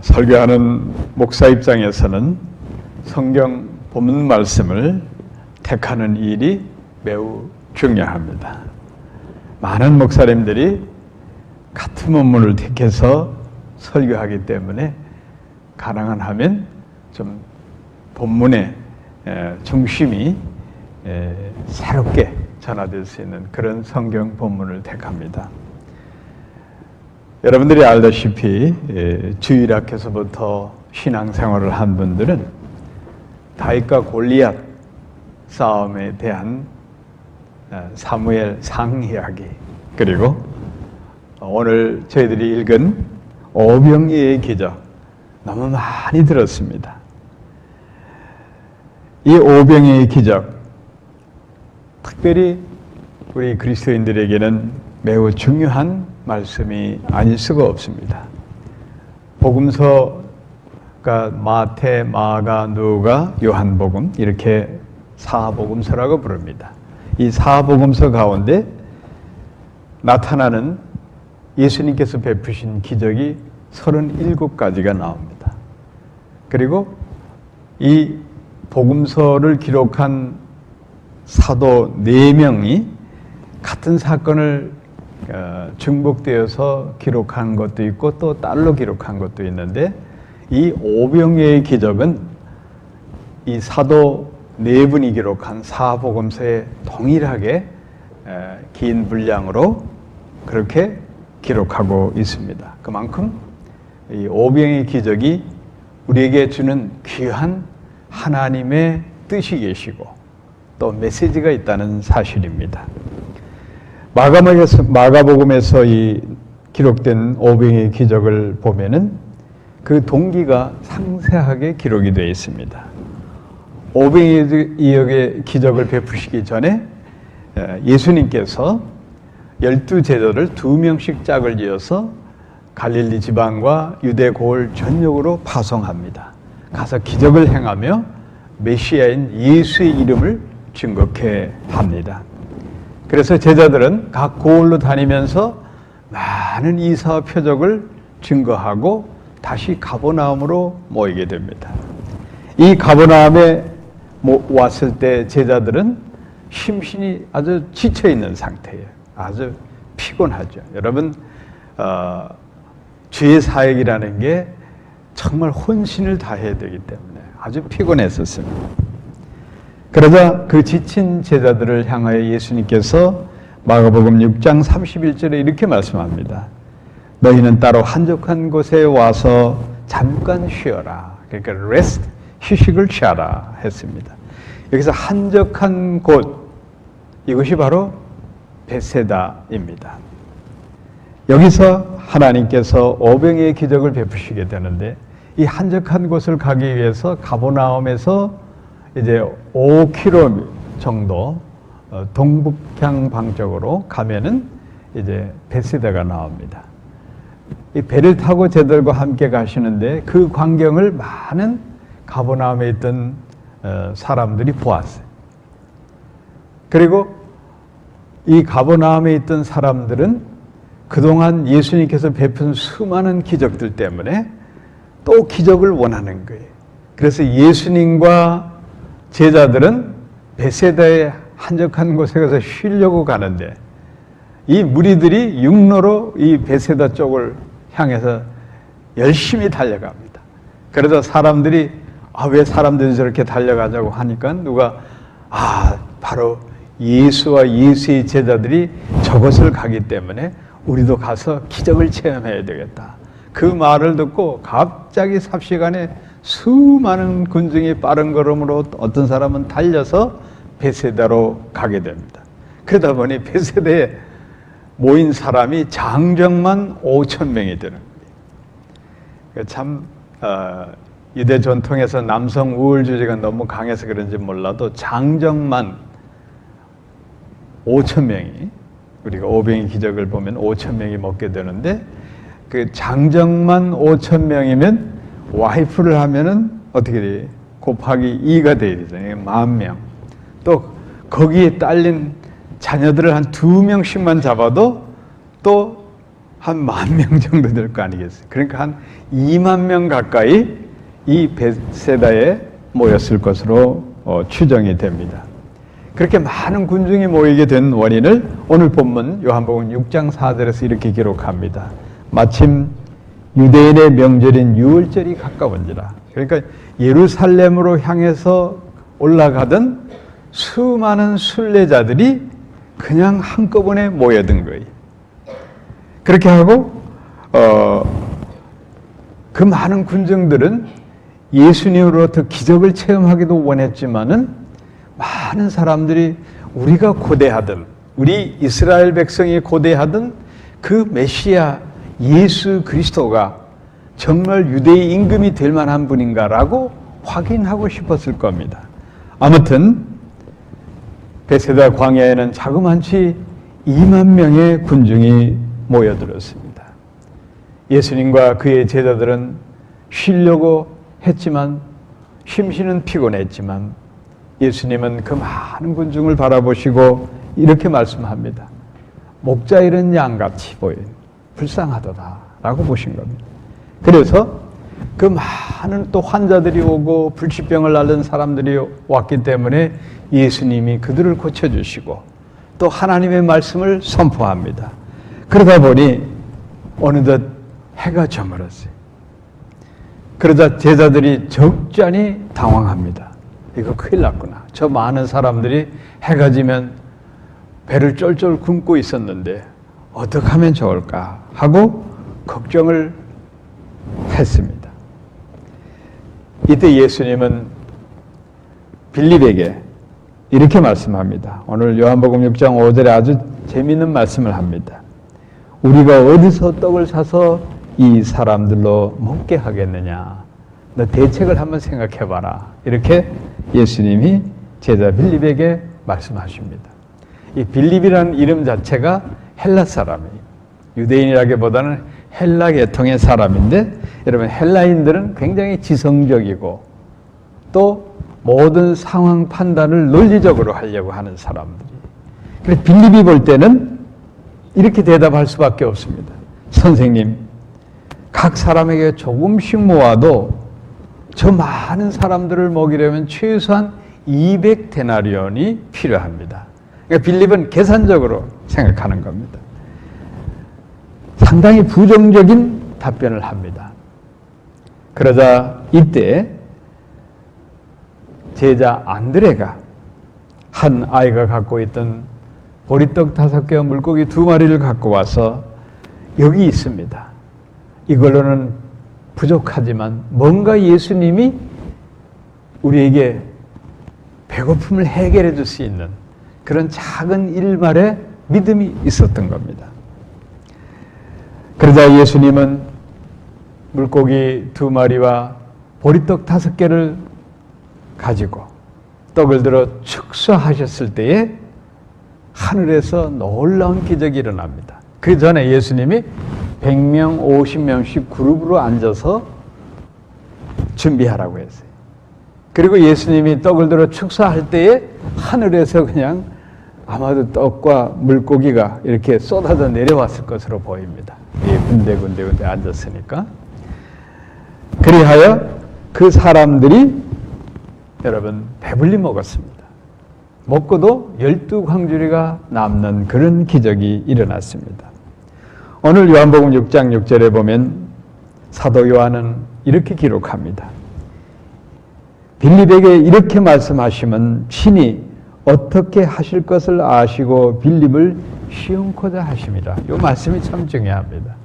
설교하는 목사 입장에서는 성경 본문 말씀을 택하는 일이 매우 중요합니다. 많은 목사님들이 같은 본문을 택해서 설교하기 때문에 가능한 하면 좀 본문의 중심이 새롭게 전화될 수 있는 그런 성경 본문을 택합니다. 여러분들이 알다시피 주일학교에서부터 신앙생활을 한 분들은 다윗과 골리앗 싸움에 대한 사무엘상 이야기, 그리고 오늘 저희들이 읽은 오병이어의 기적 너무 많이 들었습니다. 이 오병이어의 기적, 특별히 우리 그리스도인들에게는 매우 중요한 말씀이 아닐 수가 없습니다. 복음서가 마태, 마가, 누가, 요한복음, 이렇게 사복음서라고 부릅니다. 이 사복음서 가운데 나타나는 예수님께서 베푸신 기적이 37가지가 나옵니다. 그리고 이 복음서를 기록한 사도 4명이 같은 사건을 중복되어서 기록한 것도 있고 또 딸로 기록한 것도 있는데, 이 오병이어의 기적은 이 사도 4분이 기록한 사복음서에 동일하게 긴 분량으로 그렇게 기록하고 있습니다. 그만큼 이 오병이어의 기적이 우리에게 주는 귀한 하나님의 뜻이 계시고 또 메시지가 있다는 사실입니다. 마가복음에서 이 기록된 오병이어의 기적을 보면은 그 동기가 상세하게 기록이 되어 있습니다. 오병이어의 기적을 베푸시기 전에 예수님께서 12제자를 2명씩 짝을 지어서 갈릴리 지방과 유대 고을 전역으로 파송합니다. 가서 기적을 행하며 메시아인 예수의 이름을 증거케 합니다. 그래서 제자들은 각 고을로 다니면서 많은 이사와 표적을 증거하고 다시 가버나움으로 모이게 됩니다. 이 가버나움에 왔을 때 제자들은 심신이 아주 지쳐있는 상태예요. 아주 피곤하죠. 여러분, 주의 사역이라는 게 정말 혼신을 다해야 되기 때문에 아주 피곤했었습니다. 그러자 그 지친 제자들을 향하여 예수님께서 마가복음 6장 31절에 이렇게 말씀합니다. 너희는 따로 한적한 곳에 와서 잠깐 쉬어라. 그러니까 rest, 휴식을 취하라 했습니다. 여기서 한적한 곳, 이것이 바로 베세다입니다. 여기서 하나님께서 오병이어의 기적을 베푸시게 되는데, 이 한적한 곳을 가기 위해서 가버나움에서 이제 5km 정도 동북향 방쪽으로 가면은 이제 베세다가 나옵니다. 이 배를 타고 제자들과 함께 가시는데 그 광경을 많은 가버나움에 있던 사람들이 보았어요. 그리고 이 가버나움에 있던 사람들은 그동안 예수님께서 베푼 수많은 기적들 때문에 또 기적을 원하는 거예요. 그래서 예수님과 제자들은 베세다의 한적한 곳에 가서 쉬려고 가는데 이 무리들이 육로로 이 베세다 쪽을 향해서 열심히 달려갑니다. 그래서 사람들이 왜 사람들이 저렇게 달려가자고 하니까 누가 바로 예수와 예수의 제자들이 저것을 가기 때문에 우리도 가서 기적을 체험해야 되겠다. 그 말을 듣고 갑자기 삽시간에 수많은 군중이 빠른 걸음으로 어떤 사람은 달려서 베세다로 가게 됩니다. 그러다 보니 베세다에 모인 사람이 장정만 5,000명이 되는 거예요. 참 유대 전통에서 남성 우월주의가 너무 강해서 그런지 몰라도 장정만 5,000명이, 우리가 오병이 기적을 보면 5,000명이 먹게 되는데, 그 장정만 5,000명이면 와이프를 하면은 어떻게 돼요? 곱하기 2가 돼야 되잖아요. 10,000명. 또 거기에 딸린 자녀들을 한 2명씩만 잡아도 또 한 10,000명 정도 될 거 아니겠어요? 그러니까 한 20,000명 가까이 이 베세다에 모였을 것으로 추정이 됩니다. 그렇게 많은 군중이 모이게 된 원인을 오늘 본문 요한복음 6장 4절에서 이렇게 기록합니다. 마침 유대인의 명절인 유월절이 가까운지라. 그러니까 예루살렘으로 향해서 올라가던 수많은 순례자들이 그냥 한꺼번에 모여든 거예요. 그렇게 하고 그 많은 군중들은 예수님으로부터 기적을 체험하기도 원했지만은 많은 사람들이 우리가 고대하던, 우리 이스라엘 백성이 고대하던 그 메시아 예수 그리스도가 정말 유대의 임금이 될 만한 분인가라고 확인하고 싶었을 겁니다. 아무튼 베세다 광야에는 자그만치 20,000명의 군중이 모여들었습니다. 예수님과 그의 제자들은 쉬려고 했지만 심신은 피곤했지만 예수님은 그 많은 군중을 바라보시고 이렇게 말씀합니다. 목자 잃은 양같이 보인 불쌍하도다라고 보신 겁니다. 그래서 그 많은 또 환자들이 오고 불치병을 앓는 사람들이 왔기 때문에 예수님이 그들을 고쳐주시고 또 하나님의 말씀을 선포합니다. 그러다 보니 어느덧 해가 저물었어요. 그러자 제자들이 적잖이 당황합니다. 이거 큰일 났구나. 저 많은 사람들이 해가 지면 배를 쫄쫄 굶고 있었는데 어떻게 하면 좋을까 하고 걱정을 했습니다. 이때 예수님은 빌립에게 이렇게 말씀합니다. 오늘 요한복음 6장 5절에 아주 재미있는 말씀을 합니다. 우리가 어디서 떡을 사서 이 사람들로 먹게 하겠느냐. 너 대책을 한번 생각해봐라. 이렇게 예수님이 제자 빌립에게 말씀하십니다. 이 빌립이라는 이름 자체가 헬라 사람이에요. 유대인이라기보다는 헬라 계통의 사람인데 여러분 헬라인들은 굉장히 지성적이고 또 모든 상황 판단을 논리적으로 하려고 하는 사람들이. 그래서 빌립이 볼 때는 이렇게 대답할 수밖에 없습니다. 선생님, 각 사람에게 조금씩 모아도 저 많은 사람들을 먹이려면 최소한 200데나리온이 필요합니다. 그러니까 빌립은 계산적으로 생각하는 겁니다. 상당히 부정적인 답변을 합니다. 그러자 이때 제자 안드레가 한 아이가 갖고 있던 보리떡 5개와 물고기 2마리를 갖고 와서 여기 있습니다. 이걸로는 부족하지만 뭔가 예수님이 우리에게 배고픔을 해결해 줄 수 있는 그런 작은 일말의 믿음이 있었던 겁니다. 그러자 예수님은 물고기 2마리와 보리떡 5개를 가지고 떡을 들어 축사하셨을 때에 하늘에서 놀라운 기적이 일어납니다. 그 전에 예수님이 100명, 50명씩 그룹으로 앉아서 준비하라고 했어요. 그리고 예수님이 떡을 들어 축사할 때에 하늘에서 그냥 아마도 떡과 물고기가 이렇게 쏟아져 내려왔을 것으로 보입니다. 군데군데 앉았으니까. 그리하여 그 사람들이 여러분 배불리 먹었습니다. 먹고도 12광주리가 남는 그런 기적이 일어났습니다. 오늘 요한복음 6장 6절에 보면 사도 요한은 이렇게 기록합니다. 빌립에게 이렇게 말씀하시면 친히 어떻게 하실 것을 아시고 빌립을 시험코자 하심이라. 이 말씀이 참 중요합니다.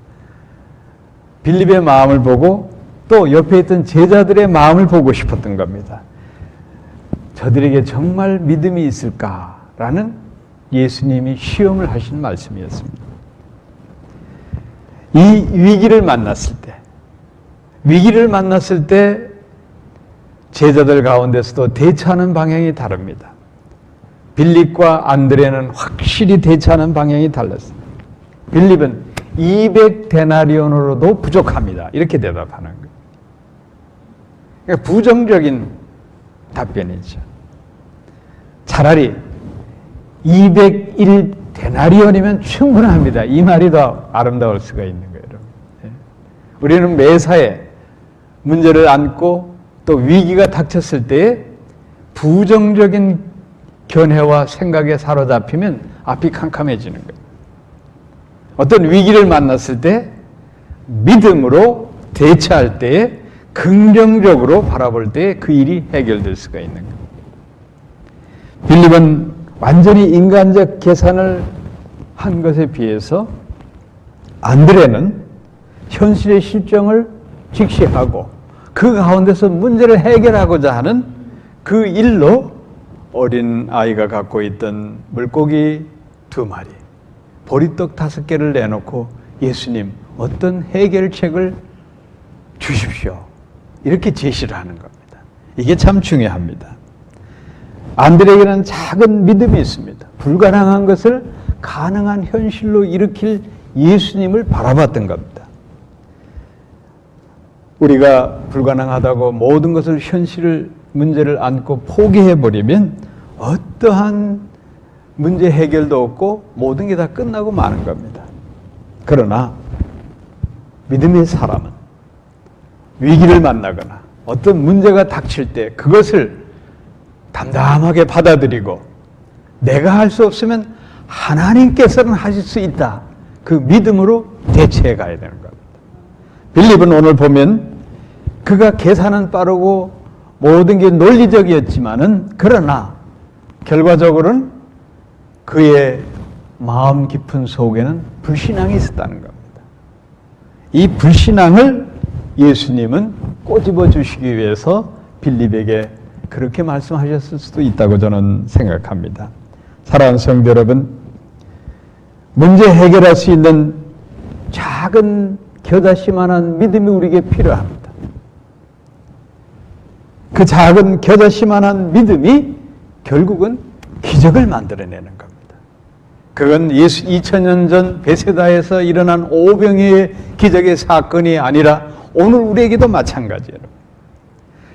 빌립의 마음을 보고 또 옆에 있던 제자들의 마음을 보고 싶었던 겁니다. 저들에게 정말 믿음이 있을까라는 예수님이 시험을 하신 말씀이었습니다. 이 위기를 만났을 때 제자들 가운데서도 대처하는 방향이 다릅니다. 빌립과 안드레는 확실히 대처하는 방향이 달랐습니다. 빌립은 200데나리온으로도 부족합니다. 이렇게 대답하는 거예요. 그러니까 부정적인 답변이죠. 차라리 201데나리온이면 충분합니다. 이 말이 더 아름다울 수가 있는 거예요. 여러분. 우리는 매사에 문제를 안고 또 위기가 닥쳤을 때에 부정적인 견해와 생각에 사로잡히면 앞이 캄캄해지는 거예요. 어떤 위기를 만났을 때 믿음으로 대처할 때에 긍정적으로 바라볼 때 그 일이 해결될 수가 있는 거예요. 빌립은 완전히 인간적 계산을 한 것에 비해서 안드레는 현실의 실정을 직시하고 그 가운데서 문제를 해결하고자 하는 그 일로 어린 아이가 갖고 있던 물고기 2마리, 보리떡 5개를 내놓고 예수님 어떤 해결책을 주십시오. 이렇게 제시를 하는 겁니다. 이게 참 중요합니다. 안드레에게는 작은 믿음이 있습니다. 불가능한 것을 가능한 현실로 일으킬 예수님을 바라봤던 겁니다. 우리가 불가능하다고 모든 것을 문제를 안고 포기해버리면 어떠한 문제 해결도 없고 모든 게 다 끝나고 마는 겁니다. 그러나 믿음의 사람은 위기를 만나거나 어떤 문제가 닥칠 때 그것을 담담하게 받아들이고 내가 할 수 없으면 하나님께서는 하실 수 있다. 그 믿음으로 대처해 가야 되는 겁니다. 빌립은 오늘 보면 그가 계산은 빠르고 모든 게 논리적이었지만은 그러나 결과적으로는 그의 마음 깊은 속에는 불신앙이 있었다는 겁니다. 이 불신앙을 예수님은 꼬집어 주시기 위해서 빌립에게 그렇게 말씀하셨을 수도 있다고 저는 생각합니다. 사랑하는 성도 여러분, 문제 해결할 수 있는 작은 겨자씨만한 믿음이 우리에게 필요합니다. 그 작은 겨자씨만한 믿음이 결국은 기적을 만들어내는 겁니다. 그건 2000년 전 베세다에서 일어난 오병이의 기적의 사건이 아니라 오늘 우리에게도 마찬가지예요.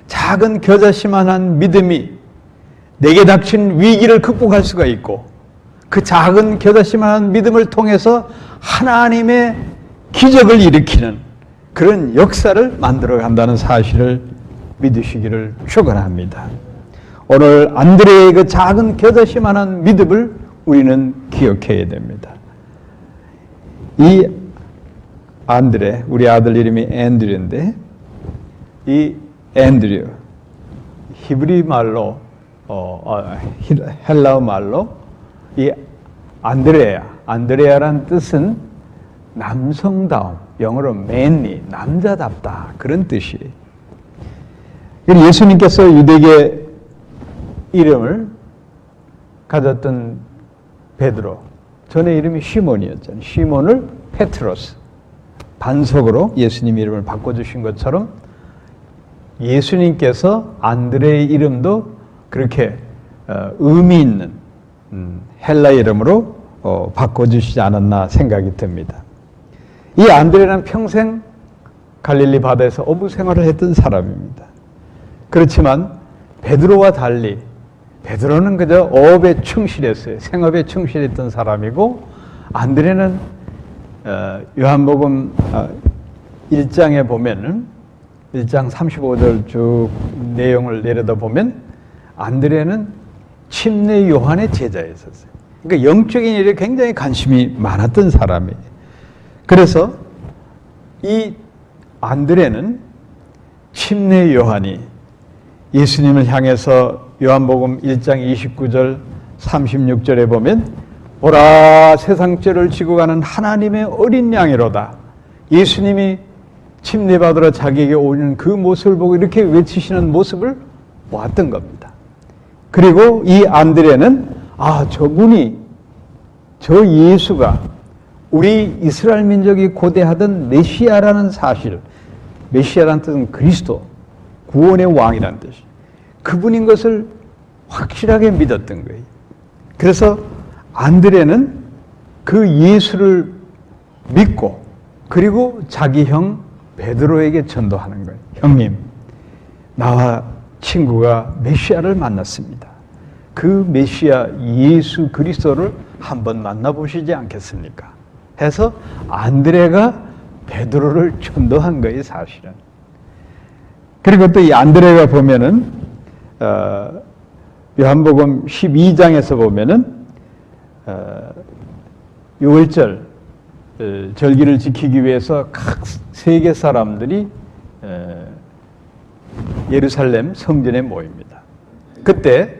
작은 겨자씨만한 믿음이 내게 닥친 위기를 극복할 수가 있고 그 작은 겨자씨만한 믿음을 통해서 하나님의 기적을 일으키는 그런 역사를 만들어 간다는 사실을 믿으시기를 축원합니다. 오늘 안드레의 그 작은 겨자씨만한 믿음을 우리는 기억해야 됩니다. 이 안드레, 우리 아들 이름이 앤드류인데 이 앤드류, 히브리 말로 헬라어 말로 이 안드레아란 뜻은 남성다움, 영어로 manly, 남자답다 그런 뜻이에요. 예수님께서 유대계 이름을 가졌던 베드로, 전에 이름이 시몬이었잖아요. 시몬을 페트로스, 반석으로 예수님 이름을 바꿔주신 것처럼 예수님께서 안드레의 이름도 그렇게 의미 있는 헬라 이름으로 바꿔주시지 않았나 생각이 듭니다. 이 안드레는 평생 갈릴리 바다에서 어부 생활을 했던 사람입니다. 그렇지만 베드로와 달리 베드로는 그저 어업에 충실했어요. 생업에 충실했던 사람이고 안드레는 요한복음 1장에 보면은 1장 35절 쭉 내용을 내려다 보면 안드레는 침례 요한의 제자였었어요. 그러니까 영적인 일에 굉장히 관심이 많았던 사람이에요. 그래서 이 안드레는 침례 요한이 예수님을 향해서 요한복음 1장 29절 36절에 보면 보라 세상 죄를 지고 가는 하나님의 어린 양이로다. 예수님이 침례받으러 자기에게 오는 그 모습을 보고 이렇게 외치시는 모습을 보았던 겁니다. 그리고 이 안드레는 저분이 저 예수가 우리 이스라엘 민족이 고대하던 메시아라는 사실, 메시아라는 뜻은 그리스도, 구원의 왕이라는 뜻이 그분인 것을 확실하게 믿었던 거예요. 그래서 안드레는 그 예수를 믿고 그리고 자기 형 베드로에게 전도하는 거예요. 형님, 나와 친구가 메시아를 만났습니다. 그 메시아 예수 그리스도를 한번 만나보시지 않겠습니까? 해서 안드레가 베드로를 전도한 거예요, 사실은. 그리고 또 이 안드레가 보면은 요한복음 12장에서 보면은 6월절 절기를 지키기 위해서 각 세계 사람들이 예루살렘 성전에 모입니다. 그때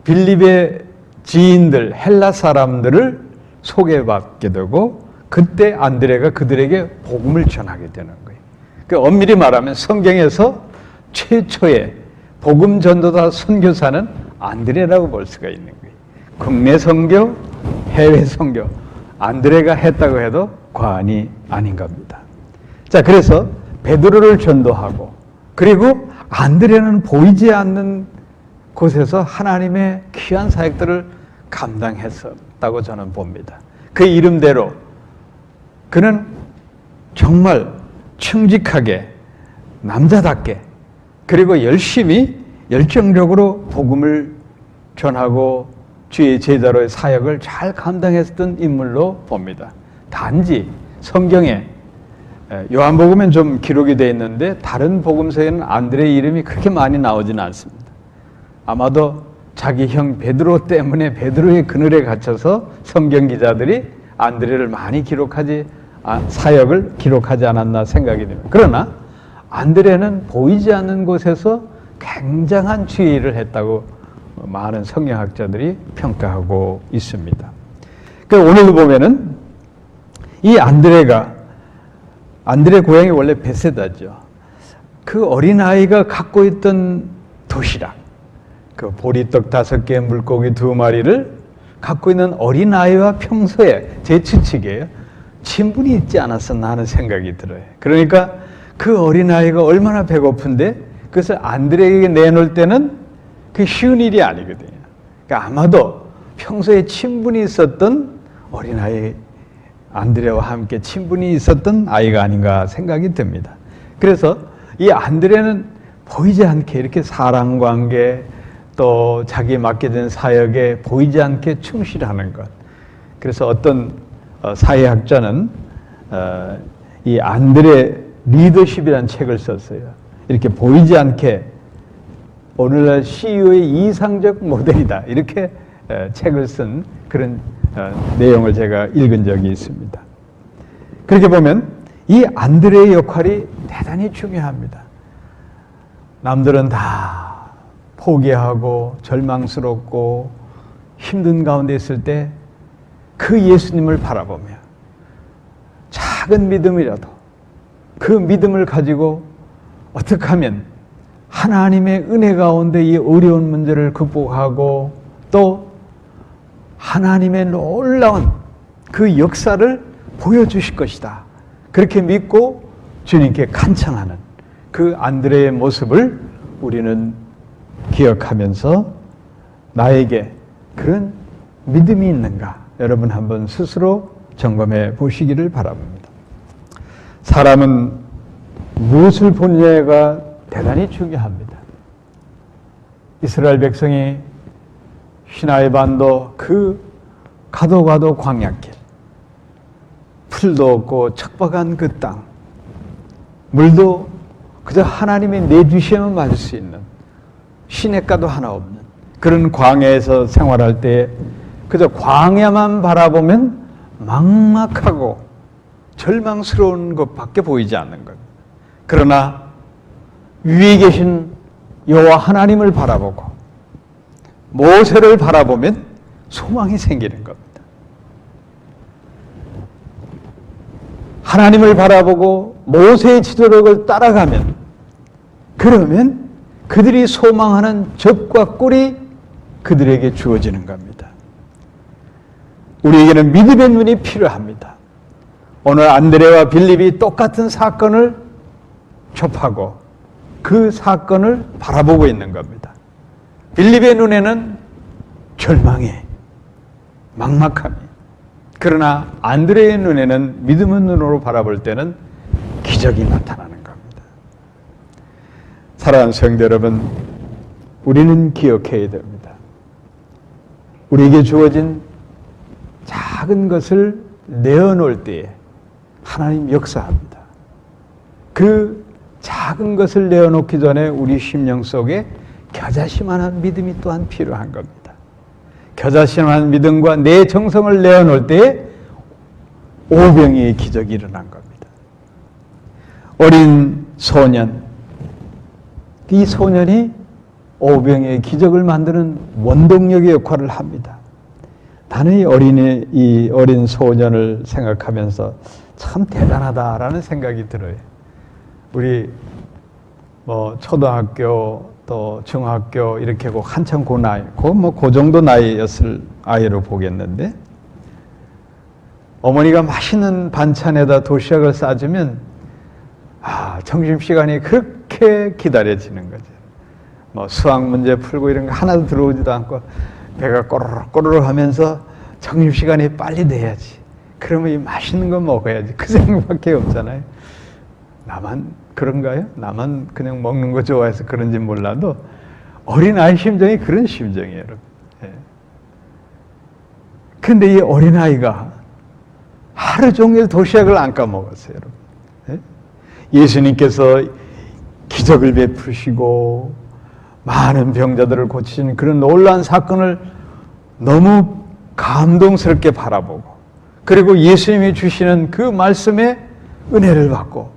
빌립의 지인들 헬라 사람들을 소개받게 되고 그때 안드레가 그들에게 복음을 전하게 되는 거예요. 그러니까 엄밀히 말하면 성경에서 최초의 복음 전도자 선교사는 안드레라고 볼 수가 있는 거예요. 국내 선교, 해외 선교 안드레가 했다고 해도 과언이 아닌 겁니다. 자, 그래서 베드로를 전도하고 그리고 안드레는 보이지 않는 곳에서 하나님의 귀한 사역들을 감당했었다고 저는 봅니다. 그 이름대로 그는 정말 청직하게 남자답게 그리고 열심히 열정적으로 복음을 전하고 주의 제자로의 사역을 잘 감당했던 인물로 봅니다. 단지 성경에 요한복음엔 좀 기록이 되어 있는데 다른 복음서에는 안드레의 이름이 그렇게 많이 나오지는 않습니다. 아마도 자기 형 베드로 때문에 베드로의 그늘에 갇혀서 성경 기자들이 안드레를 많이 사역을 기록하지 않았나 생각이 됩니다. 그러나 안드레는 보이지 않는 곳에서 굉장한 주의 일을 했다고 많은 성경학자들이 평가하고 있습니다. 그러니까 오늘도 보면은 이 안드레 고향이 원래 베세다죠. 그 어린아이가 갖고 있던 도시락, 그 보리떡 5개, 물고기 2마리를 갖고 있는 어린아이와 평소에 제 추측이에요. 친분이 있지 않았었나 하는 생각이 들어요. 그러니까 그 어린아이가 얼마나 배고픈데 그것을 안드레에게 내놓을 때는 그게 쉬운 일이 아니거든요. 그러니까 아마도 평소에 친분이 있었던 어린아이 안드레와 함께 친분이 있었던 아이가 아닌가 생각이 듭니다. 그래서 이 안드레는 보이지 않게 이렇게 사랑관계 또 자기에 맡겨진 사역에 보이지 않게 충실하는 것. 그래서 어떤 사회학자는 이 안드레 리더십이라는 책을 썼어요. 이렇게 보이지 않게 오늘날 CEO의 이상적 모델이다. 이렇게 책을 쓴 그런 내용을 제가 읽은 적이 있습니다. 그렇게 보면 이 안드레의 역할이 대단히 중요합니다. 남들은 다 포기하고 절망스럽고 힘든 가운데 있을 때 그 예수님을 바라보며 작은 믿음이라도 그 믿음을 가지고 어떻게 하면 하나님의 은혜 가운데 이 어려운 문제를 극복하고 또 하나님의 놀라운 그 역사를 보여주실 것이다. 그렇게 믿고 주님께 간청하는 그 안드레의 모습을 우리는 기억하면서 나에게 그런 믿음이 있는가? 여러분 한번 스스로 점검해 보시기를 바랍니다. 사람은 무엇을 보느냐가 대단히 중요합니다. 이스라엘 백성이 시나이 반도 그 가도 광야길, 풀도 없고 척박한 그 땅, 물도 그저 하나님이 내주시면 마실 수 있는 시냇가도 하나 없는 그런 광야에서 생활할 때 그저 광야만 바라보면 막막하고 절망스러운 것밖에 보이지 않는 겁니다. 그러나 위에 계신 여호와 하나님을 바라보고 모세를 바라보면 소망이 생기는 겁니다. 하나님을 바라보고 모세의 지도력을 따라가면, 그러면 그들이 소망하는 젖과 꿀이 그들에게 주어지는 겁니다. 우리에게는 믿음의 눈이 필요합니다. 오늘 안드레와 빌립이 똑같은 사건을 접하고 그 사건을 바라보고 있는 겁니다. 빌립의 눈에는 절망이, 막막함이, 그러나 안드레의 눈에는 믿음의 눈으로 바라볼 때는 기적이 나타나는 겁니다. 사랑하는 성도 여러분, 우리는 기억해야 됩니다. 우리에게 주어진 작은 것을 내어놓을 때에 하나님 역사합니다. 그 작은 것을 내어놓기 전에 우리 심령 속에 겨자씨만한 믿음이 또한 필요한 겁니다. 겨자씨만한 믿음과 내 정성을 내어놓을 때에 오병이의 기적이 일어난 겁니다. 어린 소년, 이 소년이 오병이의 기적을 만드는 원동력의 역할을 합니다. 나는 이 어린 소년을 생각하면서 참 대단하다라는 생각이 들어요. 우리 초등학교 또 중학교 이렇게 한참 그 나이, 그 정도 나이였을 아이로 보겠는데, 어머니가 맛있는 반찬에다 도시락을 싸주면 점심시간이 그렇게 기다려지는 거죠. 수학 문제 풀고 이런 거 하나도 들어오지도 않고 배가 꼬르륵 꼬르륵 하면서 점심시간이 빨리 돼야지. 그러면 이 맛있는 거 먹어야지. 그 생각밖에 없잖아요. 나만 그런가요? 나만 그냥 먹는 거 좋아해서 그런지 몰라도 어린아이 심정이 그런 심정이에요, 여러분. 근데 이 어린아이가 하루 종일 도시락을 안 까먹었어요, 여러분. 예수님께서 기적을 베푸시고 많은 병자들을 고치시는 그런 놀라운 사건을 너무 감동스럽게 바라보고, 그리고 예수님이 주시는 그 말씀에 은혜를 받고,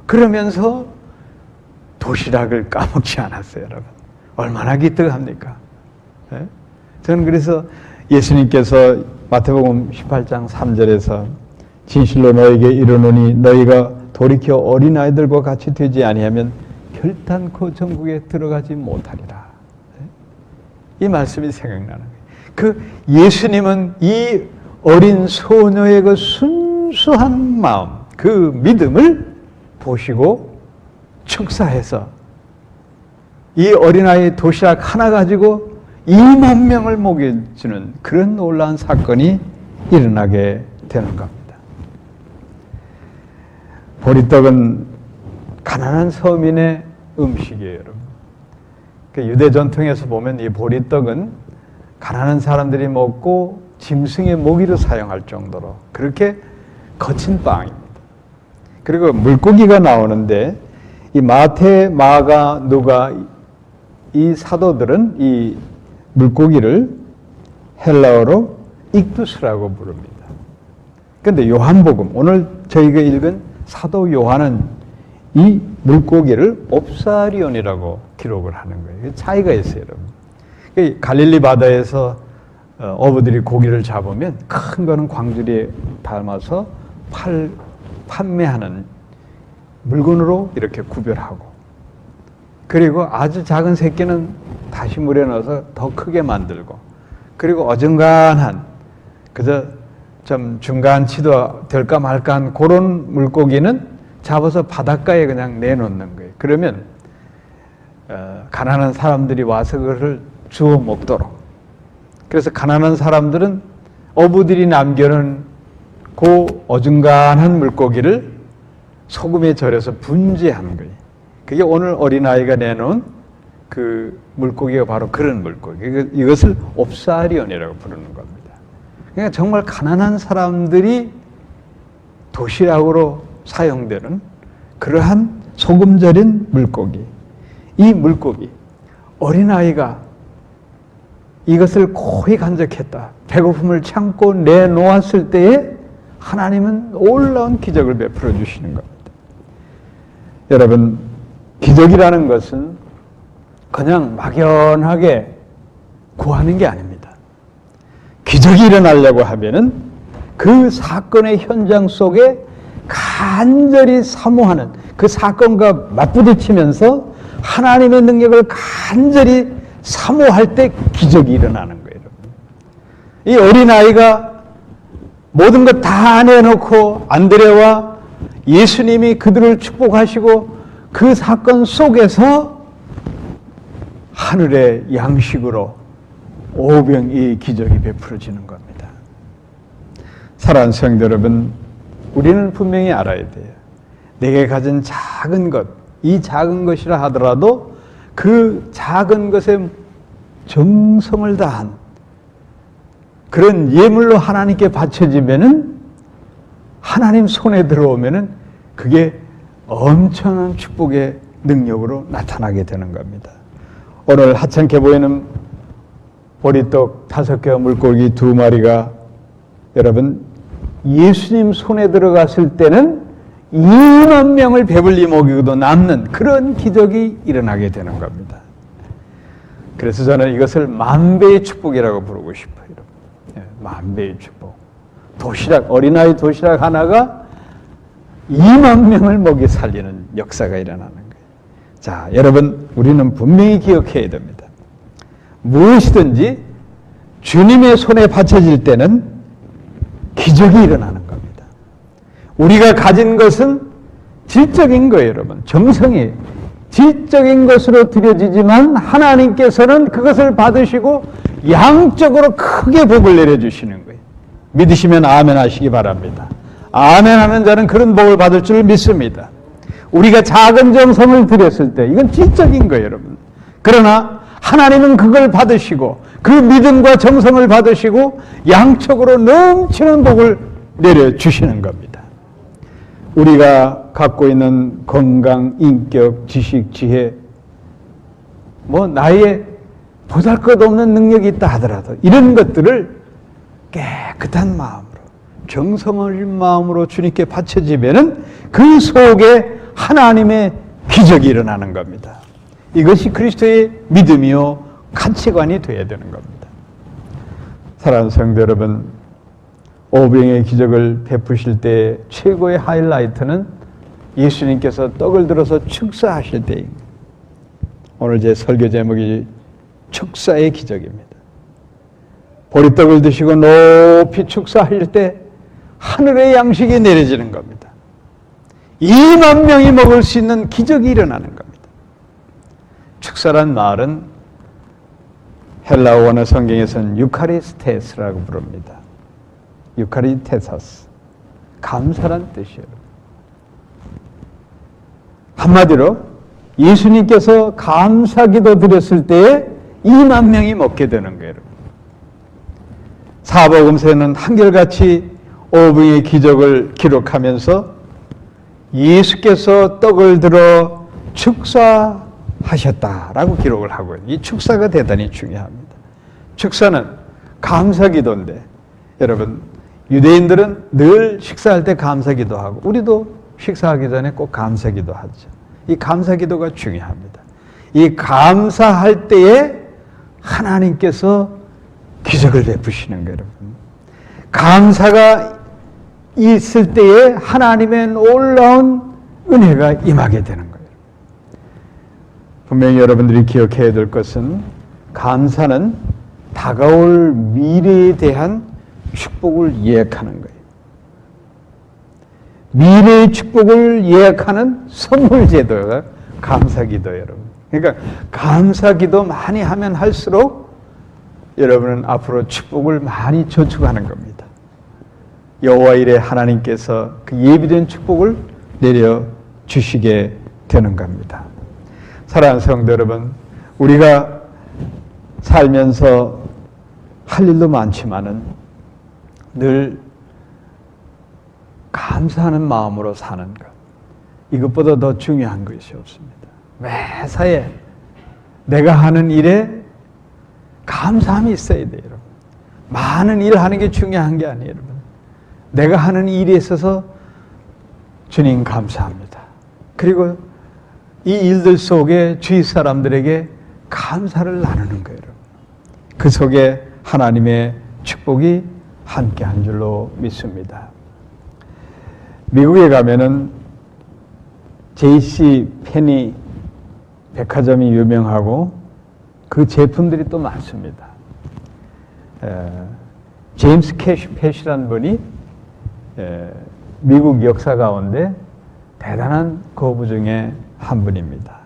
그러면서 도시락을 까먹지 않았어요, 여러분. 얼마나 기특합니까? 저는 그래서 예수님께서 마태복음 18장 3절에서 진실로 너에게 이르노니 너희가 돌이켜 어린아이들과 같이 되지 아니하면 결단코 천국에 들어가지 못하리라. 이 말씀이 생각나는 거예요. 그 예수님은 이 어린 소녀의 그 순수한 마음, 그 믿음을 보시고 축사해서 이 어린아이 도시락 하나 가지고 2만 명을 먹여주는 그런 놀라운 사건이 일어나게 되는 겁니다. 보리떡은 가난한 서민의 음식이에요, 여러분. 유대 전통에서 보면 이 보리떡은 가난한 사람들이 먹고 짐승의 모기로 사용할 정도로 그렇게 거친 빵입니다. 그리고 물고기가 나오는데 이 마태, 마가, 누가 이 사도들은 이 물고기를 헬라어로 익두스라고 부릅니다. 그런데 요한복음, 오늘 저희가 읽은 사도 요한은 이 물고기를 옵사리온이라고 기록을 하는 거예요. 차이가 있어요, 여러분. 갈릴리 바다에서 어부들이 고기를 잡으면 큰 거는 광주리에 담아서 판매하는 물건으로 이렇게 구별하고, 그리고 아주 작은 새끼는 다시 물에 넣어서 더 크게 만들고, 그리고 어중간한 그저 좀 중간치도 될까 말까한 그런 물고기는 잡아서 바닷가에 그냥 내놓는 거예요. 그러면 가난한 사람들이 와서 그것을 주워 먹도록. 그래서 가난한 사람들은 어부들이 남겨놓은 그 어중간한 물고기를 소금에 절여서 분재하는 거예요. 그게 오늘 어린아이가 내놓은 그 물고기가 바로 그런 물고기. 이것을 옵사리온이라고 부르는 겁니다. 그러니까 정말 가난한 사람들이 도시락으로 사용되는 그러한 소금 절인 물고기. 이 물고기, 어린아이가 이것을 고이 간직했다. 배고픔을 참고 내놓았을 때에 하나님은 놀라운 기적을 베풀어 주시는 겁니다. 여러분, 기적이라는 것은 그냥 막연하게 구하는 게 아닙니다. 기적이 일어나려고 하면은 그 사건의 현장 속에 간절히 사모하는, 그 사건과 맞부딪히면서 하나님의 능력을 간절히 사모할 때 기적이 일어나는 거예요. 이 어린아이가 모든 것 다 내놓고 안드레와 예수님이 그들을 축복하시고 그 사건 속에서 하늘의 양식으로 오병이 기적이 베풀어지는 겁니다. 사랑하는 성도 여러분, 우리는 분명히 알아야 돼요. 내게 가진 작은 것, 이 작은 것이라 하더라도 그 작은 것에 정성을 다한 그런 예물로 하나님께 바쳐지면은, 하나님 손에 들어오면은 그게 엄청난 축복의 능력으로 나타나게 되는 겁니다. 오늘 하찮게 보이는 보리떡 5개와 물고기 2마리가 여러분 예수님 손에 들어갔을 때는 2만 명을 배불리 먹이고도 남는 그런 기적이 일어나게 되는 겁니다. 그래서 저는 이것을 만배의 축복이라고 부르고 싶어요. 만배의 축복. 도시락, 어린아이 도시락 하나가 2만 명을 먹여 살리는 역사가 일어나는 거예요. 자, 여러분, 우리는 분명히 기억해야 됩니다. 무엇이든지 주님의 손에 바쳐질 때는 기적이 일어나는 겁니다. 우리가 가진 것은 질적인 거예요, 여러분. 정성이 질적인 것으로 드려지지만 하나님께서는 그것을 받으시고 양적으로 크게 복을 내려주시는 거예요. 믿으시면 아멘 하시기 바랍니다. 아멘 하는 자는 그런 복을 받을 줄 믿습니다. 우리가 작은 정성을 드렸을 때 이건 질적인 거예요, 여러분. 그러나 하나님은 그걸 받으시고 그 믿음과 정성을 받으시고 양적으로 넘치는 복을 내려주시는 겁니다. 우리가 갖고 있는 건강, 인격, 지식, 지혜, 나의 보잘것없는 능력이 있다 하더라도 이런 것들을 깨끗한 마음으로, 정성어린 마음으로 주님께 바쳐지면은 그 속에 하나님의 기적이 일어나는 겁니다. 이것이 그리스도의 믿음이요 가치관이 되어야 되는 겁니다. 사랑하는 성도 여러분, 오병의 기적을 베푸실 때 최고의 하이라이트는 예수님께서 떡을 들어서 축사하실 때입니다. 오늘 제 설교 제목이 축사의 기적입니다. 보리떡을 드시고 높이 축사하실 때 하늘의 양식이 내려지는 겁니다. 2만 명이 먹을 수 있는 기적이 일어나는 겁니다. 축사란 말은 헬라어 원어 성경에서는 유카리스테스라고 부릅니다. 유카리테사스, 감사란 뜻이에요. 한마디로 예수님께서 감사기도 드렸을 때에 2만 명이 먹게 되는 거예요. 사복음서에는 한결같이 오병의 기적을 기록하면서 예수께서 떡을 들어 축사하셨다라고 기록을 하고 있어요. 이 축사가 대단히 중요합니다. 축사는 감사기도인데, 여러분, 유대인들은 늘 식사할 때 감사기도하고 우리도 식사하기 전에 꼭 감사기도 하죠. 이 감사기도가 중요합니다. 이 감사할 때에 하나님께서 기적을 베푸시는 거예요, 여러분. 감사가 있을 때에 하나님의 놀라운 은혜가 임하게 되는 거예요. 분명히 여러분들이 기억해야 될 것은 감사는 다가올 미래에 대한 축복을 예약하는 거예요. 미래의 축복을 예약하는 선물 제도가 감사기도예요, 여러분. 그러니까 감사기도 많이 하면 할수록 여러분은 앞으로 축복을 많이 저축하는 겁니다. 여호와 이레 하나님께서 그 예비된 축복을 내려 주시게 되는 겁니다. 사랑하는 성도 여러분, 우리가 살면서 할 일도 많지만은 늘 감사하는 마음으로 사는 것, 이것보다 더 중요한 것이 없습니다. 매사에 내가 하는 일에 감사함이 있어야 돼요, 여러분. 많은 일을 하는 게 중요한 게 아니에요, 여러분. 내가 하는 일에 있어서 주님 감사합니다. 그리고 이 일들 속에 주위 사람들에게 감사를 나누는 거예요, 여러분. 그 속에 하나님의 축복이 함께 한 줄로 믿습니다. 미국에 가면은 JC 페니 백화점이 유명하고 그 제품들이 또 많습니다. 제임스 캐시 팻이라는 분이 미국 역사 가운데 대단한 거부 중에 한 분입니다.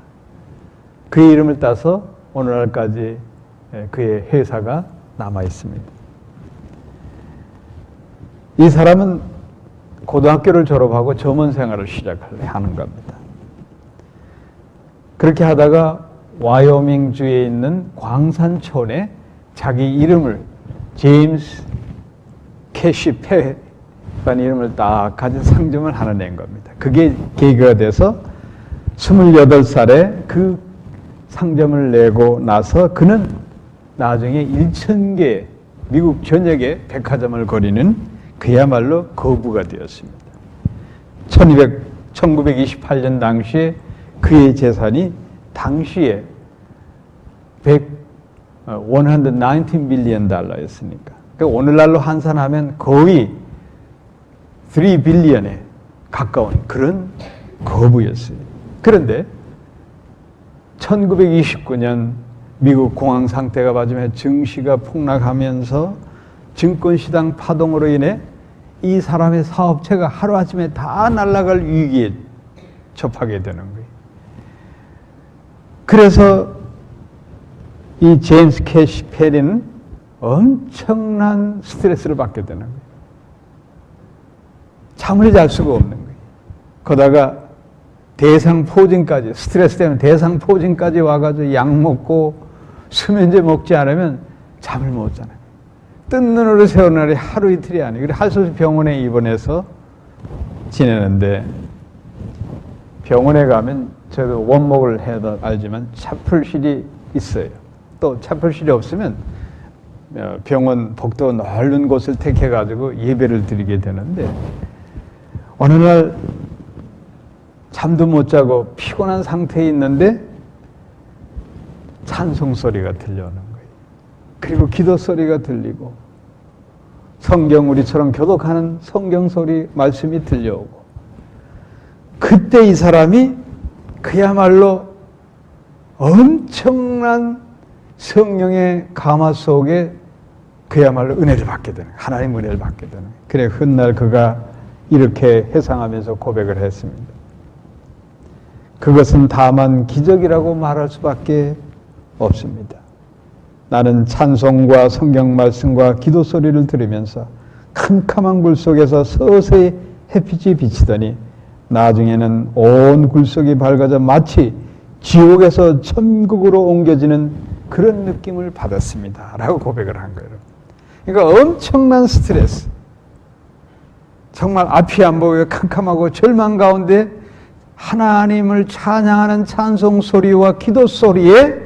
그의 이름을 따서 오늘날까지 그의 회사가 남아 있습니다. 이 사람은 고등학교를 졸업하고 점원 생활을 시작하는 겁니다. 그렇게 하다가 와이오밍주에 있는 광산촌에 자기 이름을 제임스 캐시 팻이라는 이름을 딱 가진 상점을 하나 낸 겁니다. 그게 계기가 돼서 28살에 그 상점을 내고 나서 그는 나중에 1,000개 미국 전역에 백화점을 거리는 그야말로 거부가 되었습니다. 1928년 당시에 그의 재산이 당시에 119 빌리언 달러였으니까. 그러니까 오늘날로 환산하면 거의 3 빌리언에 가까운 그런 거부였어요. 그런데 1929년 미국 공황 상태가 맞으며 증시가 폭락하면서 증권시장 파동으로 인해 이 사람의 사업체가 하루아침에 다 날아갈 위기에 접하게 되는 거예요. 그래서 이 제임스 캐시 팻은 엄청난 스트레스를 받게 되는 거예요. 잠을 잘 수가 없는 거예요. 거다가 대상포진까지, 스트레스 때문에 대상포진까지 와가지고 약 먹고 수면제 먹지 않으면 잠을 못 자요. 뜬 눈으로 세운 날이 하루 이틀이 아니에요. 그래서 할 수 없이 병원에 입원해서 지내는데, 병원에 가면 저도 원목을 해도 알지만 차풀실이 있어요. 또 차풀실이 없으면 병원 복도 넓은 곳을 택해가지고 예배를 드리게 되는데, 어느 날 잠도 못 자고 피곤한 상태에 있는데 찬송 소리가 들려오는 거예요. 그리고 기도 소리가 들리고 성경, 우리처럼 교독하는 성경 소리, 말씀이 들려오고, 그때 이 사람이 그야말로 엄청난 성령의 감화 속에 그야말로 은혜를 받게 되는, 하나님 은혜를 받게 되는. 그래 훗날 그가 이렇게 회상하면서 고백을 했습니다. 그것은 다만 기적이라고 말할 수밖에 없습니다. 나는 찬송과 성경 말씀과 기도 소리를 들으면서 캄캄한 굴 속에서 서서히 햇빛이 비치더니 나중에는 온 굴 속이 밝아져 마치 지옥에서 천국으로 옮겨지는 그런 느낌을 받았습니다. 라고 고백을 한 거예요. 그러니까 엄청난 스트레스, 정말 앞이 안 보이고 캄캄하고 절망 가운데 하나님을 찬양하는 찬송 소리와 기도 소리에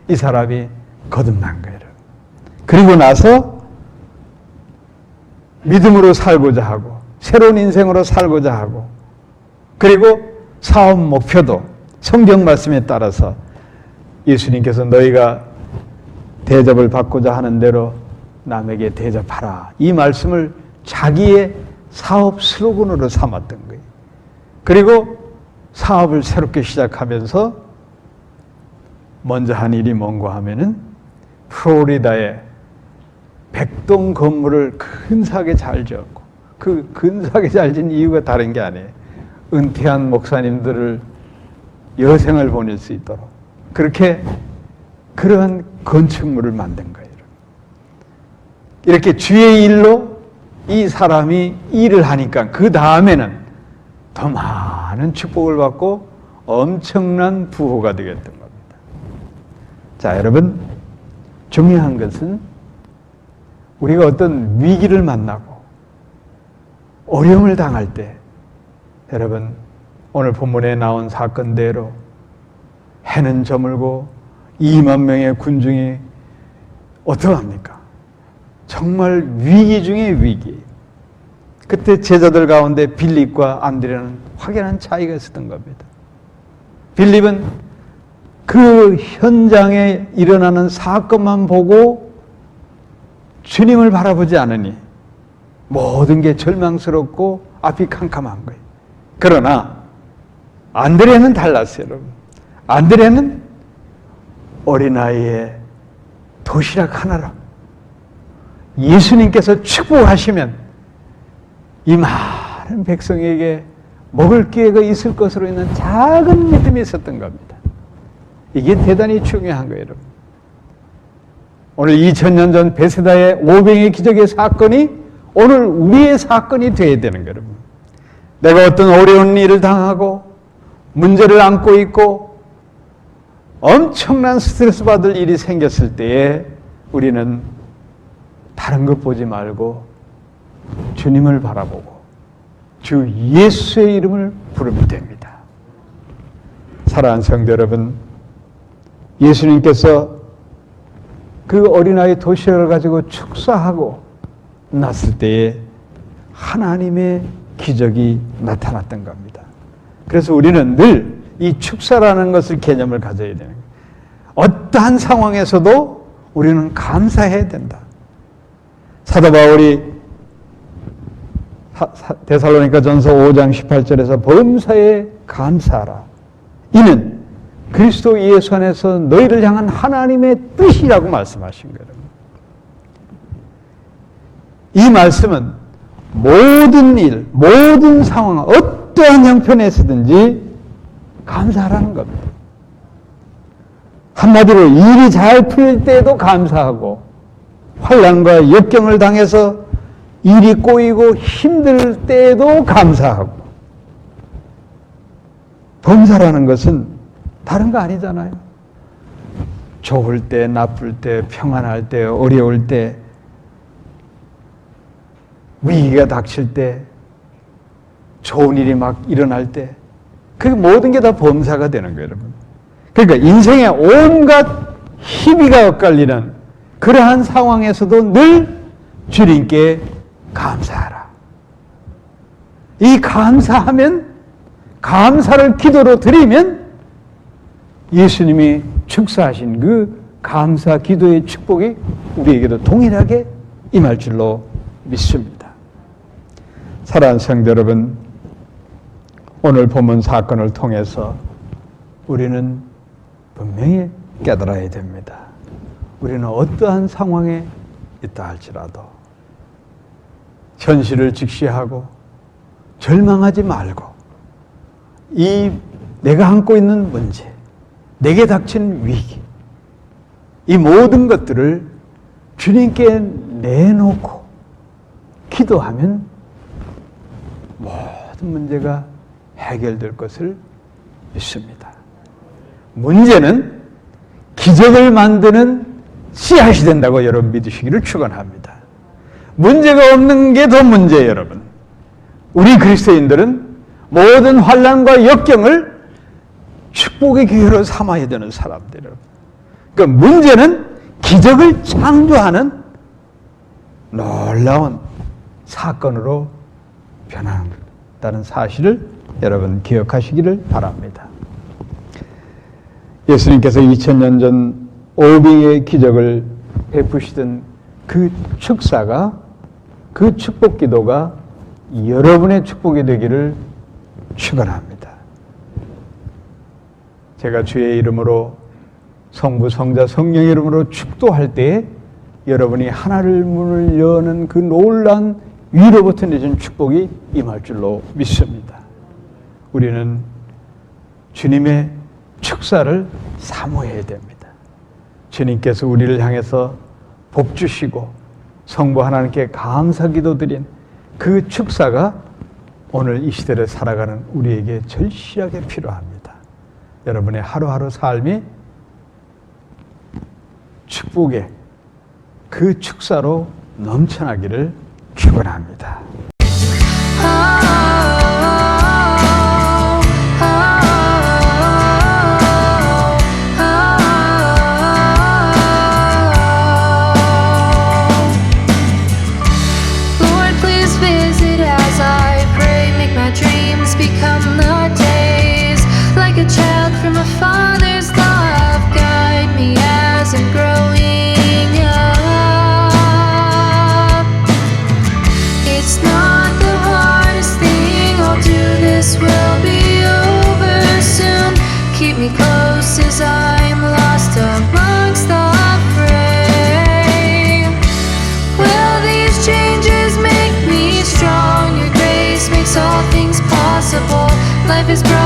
이 사람이 거듭난 거예요. 그리고 나서 믿음으로 살고자 하고 새로운 인생으로 살고자 하고, 그리고 사업 목표도 성경 말씀에 따라서 예수님께서 너희가 대접을 받고자 하는 대로 남에게 대접하라, 이 말씀을 자기의 사업 슬로건으로 삼았던 거예요. 그리고 사업을 새롭게 시작하면서 먼저 한 일이 뭔가 하면은 플로리다에 100동 건물을 근사하게 잘 지었고, 그 근사하게 잘 지은 이유가 다른 게 아니에요. 은퇴한 목사님들을 여생을 보낼 수 있도록 그렇게 그러한 건축물을 만든 거예요. 이렇게 주의 일로 이 사람이 일을 하니까 그 다음에는 더 많은 축복을 받고 엄청난 부호가 되겠던 겁니다. 자, 여러분, 중요한 것은 우리가 어떤 위기를 만나고 어려움을 당할 때, 여러분, 오늘 본문에 나온 사건대로 해는 저물고 2만 명의 군중이 어떡합니까? 정말 위기 중에 위기. 그때 제자들 가운데 빌립과 안드레는 확연한 차이가 있었던 겁니다. 빌립은 그 현장에 일어나는 사건만 보고 주님을 바라보지 않으니 모든 게 절망스럽고 앞이 캄캄한 거예요. 그러나 안드레는 달랐어요, 여러분. 안드레는 어린아이의 도시락 하나로 예수님께서 축복하시면 이 많은 백성에게 먹을 기회가 있을 것으로 있는 작은 믿음이 있었던 겁니다. 이게 대단히 중요한 거예요, 여러분. 오늘 2000년 전 베세다의 오병의 기적의 사건이 오늘 우리의 사건이 되어야 되는 거예요, 여러분. 내가 어떤 어려운 일을 당하고 문제를 안고 있고 엄청난 스트레스 받을 일이 생겼을 때에 우리는 다른 것 보지 말고 주님을 바라보고 주 예수의 이름을 부르면 됩니다. 사랑하는 성도 여러분, 예수님께서 그 어린아이 도시락을 가지고 축사하고 났을 때에 하나님의 기적이 나타났던 겁니다. 그래서 우리는 늘 이 축사라는 것을 개념을 가져야 되는 거예요. 어떠한 상황에서도 우리는 감사해야 된다. 사도 바울이 데살로니가 전서 5장 18절에서 범사에 감사하라. 이는 그리스도 예수 안에서 너희를 향한 하나님의 뜻이라고 말씀하신 거예요. 이 말씀은 모든 일, 모든 상황, 어떠한 형편에서든지 감사하라는 겁니다. 한마디로 일이 잘 풀릴 때에도 감사하고 환난과 역경을 당해서 일이 꼬이고 힘들 때에도 감사하고. 범사라는 것은 다른 거 아니잖아요. 좋을 때, 나쁠 때, 평안할 때, 어려울 때, 위기가 닥칠 때, 좋은 일이 막 일어날 때, 그 모든 게 다 범사가 되는 거예요, 여러분. 그러니까 인생의 온갖 희비가 엇갈리는 그러한 상황에서도 늘 주님께 감사하라. 이 감사하면, 감사를 기도로 드리면 예수님이 축사하신 그 감사 기도의 축복이 우리에게도 동일하게 임할 줄로 믿습니다. 사랑하는 성도 여러분, 오늘 본문 사건을 통해서 우리는 분명히 깨달아야 됩니다. 우리는 어떠한 상황에 있다 할지라도 현실을 직시하고 절망하지 말고 이 내가 안고 있는 문제, 내게 닥친 위기, 이 모든 것들을 주님께 내놓고 기도하면 모든 문제가 해결될 것을 믿습니다. 문제는 기적을 만드는 씨앗이 된다고 여러분 믿으시기를 축원합니다. 문제가 없는 게 더 문제예요, 여러분. 우리 그리스도인들은 모든 환난과 역경을 축복의 기회로 삼아야 되는 사람들이에요. 그러니까 문제는 기적을 창조하는 놀라운 사건으로 변한다는 사실을 여러분 기억하시기를 바랍니다. 예수님께서 2000년 전 오병의 기적을 베푸시던 그 축사가, 그 축복 기도가 여러분의 축복이 되기를 축원합니다. 제가 주의 이름으로, 성부, 성자, 성령의 이름으로 축도할 때에 여러분이 하나를 문을 여는 그 놀라운 위로부터 내준 축복이 임할 줄로 믿습니다. 우리는 주님의 축사를 사모해야 됩니다. 주님께서 우리를 향해서 복 주시고 성부 하나님께 감사 기도 드린 그 축사가 오늘 이 시대를 살아가는 우리에게 절실하게 필요합니다. 여러분의 하루하루 삶이 축복의 그 축사로 넘쳐나기를 축원합니다. life is broken.